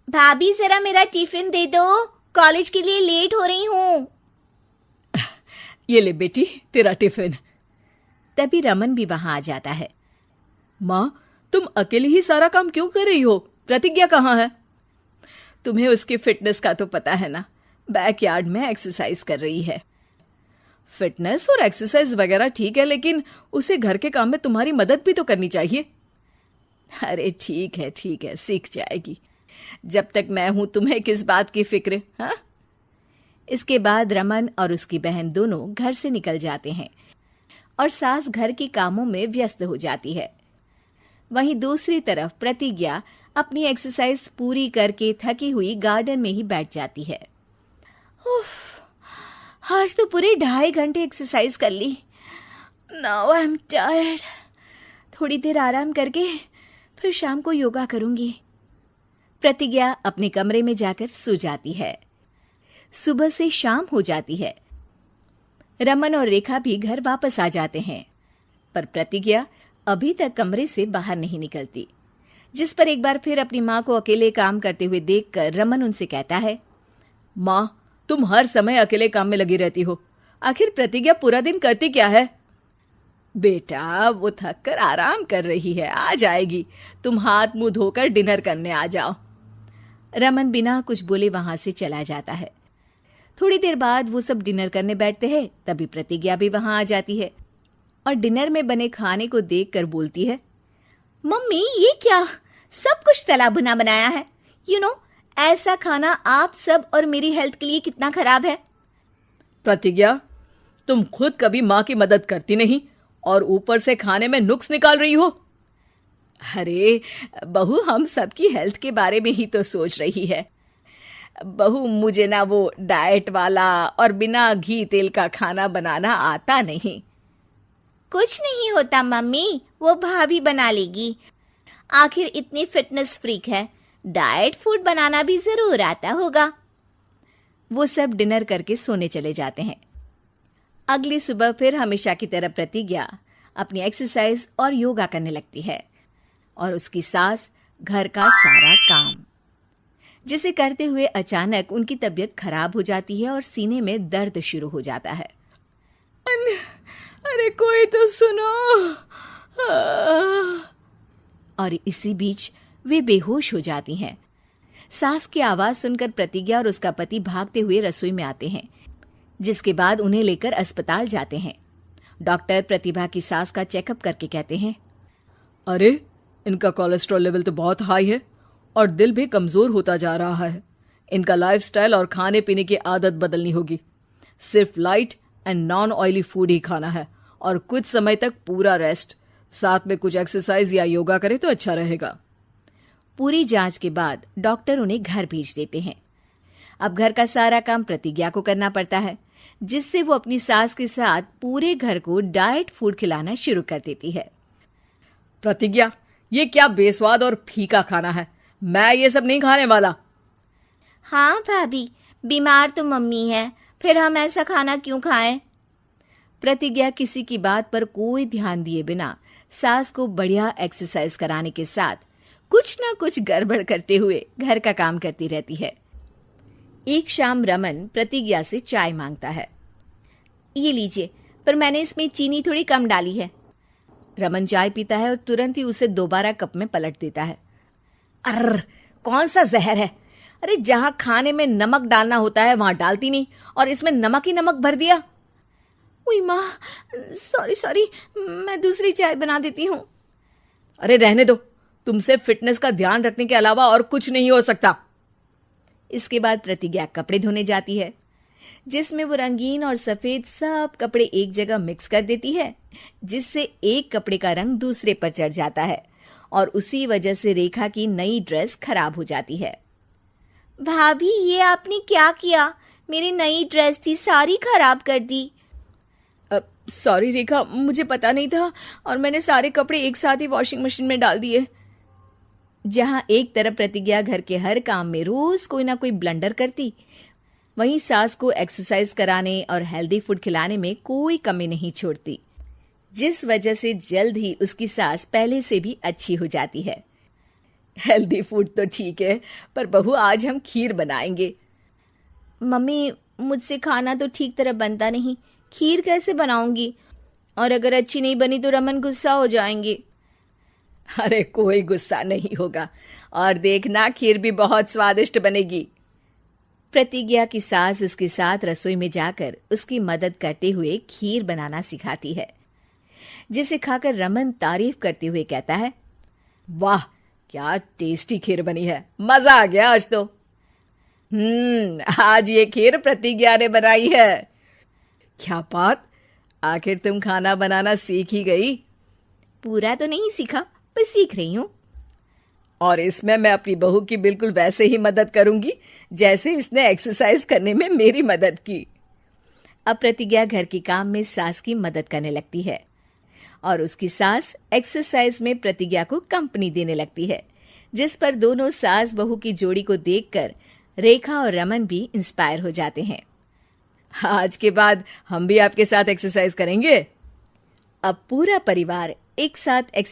भाभी जरा मेरा टिफिन दे दो, कॉलेज के लिए लेट हो रही हूँ। ये ले बेटी तेरा टिफिन। तभी रमन भी वहां आ जाता है। माँ, तुम अकेले ही सारा काम क्यों कर रही हो? प्रतिज्ञा कहाँ है? तुम्हें उसकी फिटनेस का तो पता है ना, बैकयार्ड में एक्सरसाइज कर रही है। फिटनेस और एक्सरसाइज वगैरह ठीक है, लेकिन उसे घर के काम में तुम्हारी मदद भी तो करनी चाहिए। अरे ठीक है, सीख जाएगी। जब तक मैं हूं तुम्हें किस बात की फिक्र? हाँ। इसके बाद रमन और उसकी बहन दोनों घर से निकल जाते हैं और सास घर के कामों में व्यस्त हो जाती है। वहीं दूसरी तरफ प्रतिज्ञा अपनी एक्सरसाइज पूरी करके थकी हुई गार्डन में ही बैठ जाती है। आज तो पूरे 2.5 घंटे एक्सरसाइज कर ली। Now I am tired. थोड़ी देर आराम करके फिर शाम को योगा करूंगी। प्रतिज्ञा अपने कमरे में जाकर सो जाती है। सुबह से शाम हो जाती है। रमन और रेखा भी घर वापस आ जाते हैं, पर प्रतिज्ञा अभी तक कमरे से बाहर नहीं निकलती, जिस पर एक बार फिर अपनी माँ को अकेले काम करते हुए देखकर रमन उनसे कहता है, माँ, तुम हर समय अकेले काम में लगी रहती हो। आखिर प्रतिज्ञा पूरा दिन करती क्या है? बेटा, वो थक कर आराम कर रही है, आ जाएगी। तुम हाथ मुंह धोकर डिनर करने आ जाओ। रमन बिना कुछ बोले वहां से चला जाता है। थोड़ी देर बाद वो सब डिनर करने बैठते हैं। तभी प्रतिज्ञा भी वहां आ जाती है और डिनर में बने खाने को देखकर बोलती है, मम्मी ये क्या, सब कुछ तला भुना बनाया है। ऐसा खाना आप सब और मेरी हेल्थ के लिए कितना खराब है। प्रतिज्ञा, तुम खुद कभी माँ की मदद करती नहीं और ऊपर से खाने में नुक्स निकाल रही हो। अरे बहू, हम सबकी हेल्थ के बारे में ही तो सोच रही है। बहू, मुझे ना वो डाइट वाला और बिना घी तेल का खाना बनाना आता नहीं। कुछ नहीं होता मम्मी, वो भाभी बना लेगी। आखिर इतनी फिटनेस फ्रीक है, डाइट फूड बनाना भी जरूर आता होगा। वो सब डिनर करके सोने चले जाते हैं। अगली सुबह फिर हमेशा की तरह प्रतिज्ञा अपनी एक्सरसाइज और योगा करने लगती है और उसकी सास घर का सारा काम, जिसे करते हुए अचानक उनकी तबीयत खराब हो जाती है और सीने में दर्द शुरू हो जाता है। अरे कोई तो सुनो। और इसी बीच वे बेहोश हो जाती हैं। सास की आवाज सुनकर प्रतिज्ञा और उसका पति भागते हुए रसोई में आते हैं, जिसके बाद उन्हें लेकर अस्पताल जाते हैं। डॉक्टर प्रतिभा की सास का चेकअप करके कहते हैं, अरे इनका कोलेस्ट्रॉल लेवल तो बहुत हाई है और दिल भी कमजोर होता जा रहा है। इनका लाइफस्टाइल और खाने पीने की आदत बदलनी होगी। सिर्फ light and non oily food ही खाना है और कुछ समय तक पूरा रेस्ट, साथ में कुछ एक्सरसाइज या योगा करे तो अच्छा रहेगा। पूरी जांच के बाद डॉक्टर उन्हें घर भेज देते हैं। अब घर का सारा काम प्रतिज्ञा को करना पड़ता है, जिससे वो अपनी सास के साथ पूरे घर को डाइट फूड खिलाना शुरू कर देती है। प्रतिज्ञा, ये क्या बेस्वाद और फीका खाना है, मैं ये सब नहीं खाने वाला। हाँ भाभी, बीमार तो मम्मी है, फिर हम ऐसा खाना क्यों खाएं? प्रतिज्ञा किसी की बात पर कोई ध्यान दिए बिना सास को बढ़िया एक्सरसाइज कराने के साथ कुछ ना कुछ गड़बड़ करते हुए घर का काम करती रहती है। एक शाम रमन प्रतिज्ञा से चाय मांगता है। ये लीजिए, पर मैंने इसमें चीनी थोड़ी कम डाली है। रमन चाय पीता है और तुरंत ही उसे दोबारा कप में पलट देता है। अर्र, कौन सा जहर है? अरे जहां खाने में नमक डालना होता है वहां डालती नहीं और इसमें नमक ही नमक भर दिया। उई माँ, सॉरी, मैं दूसरी चाय बना देती हूँ। अरे रहने दो, तुमसे फिटनेस का ध्यान रखने के अलावा और कुछ नहीं हो सकता। इसके बाद प्रतिज्ञा कपड़े धोने जाती है, जिसमें वो रंगीन और सफेद सब कपड़े एक जगह मिक्स कर देती है, जिससे एक कपड़े का रंग दूसरे पर चढ़ जाता है और उसी वजह से रेखा की नई ड्रेस खराब हो जाती है। भाभी, ये आपने क्या किया? मेरी नई ड्रेस थी, सारी खराब कर दी। सॉरी रेखा, मुझे पता नहीं था और मैंने सारे कपड़े एक साथ ही वॉशिंग मशीन में डाल दिए। जहां एक तरफ प्रतिज्ञा घर के हर काम में रोज कोई ना कोई ब्लंडर करती, वहीं सास को एक्सरसाइज कराने और हेल्दी फूड खिलाने में कोई कमी नहीं छोड़ती, जिस वजह से जल्द ही उसकी सास पहले से भी अच्छी हो जाती है। हेल्दी फूड तो ठीक है, पर बहू आज हम खीर बनाएंगे। मम्मी, मुझसे खाना तो ठीक तरह बनता नहीं, खीर कैसे बनाऊंगी? और अगर अच्छी नहीं बनी तो रमन गुस्सा हो जाएंगे। अरे कोई गुस्सा नहीं होगा, और देखना खीर भी बहुत स्वादिष्ट बनेगी। प्रतिज्ञा की सास उसके साथ रसोई में जाकर उसकी मदद करते हुए खीर बनाना सिखाती है, जिसे खाकर रमन तारीफ करते हुए कहता है, वाह क्या टेस्टी खीर बनी है, मजा आ गया आज तो। आज ये खीर प्रतिज्ञा ने बनाई है। क्या बात, आखिर तुम खाना बनाना सीख ही गई? पूरा तो नहीं सीखा, पर सीख रही हूँ। और इसमें मैं अपनी बहू की बिल्कुल वैसे ही मदद करूंगी जैसे इसने एक्सरसाइज करने में मेरी मदद की। अब प्रतिज्ञा घर के काम में सास की मदद करने लगती है और उसकी सास एक्सरसाइज में प्रतिज्ञा को कंपनी देने लगती है, जिस पर दोनों सास बहू की जोड़ी को देखकर रेखा और रमन भी इंस्पायर हो जाते हैं। आज के बाद हम भी आपके साथ एक्सरसाइज करेंगे। अब पूरा परिवार एक साथ एक्सरसाइज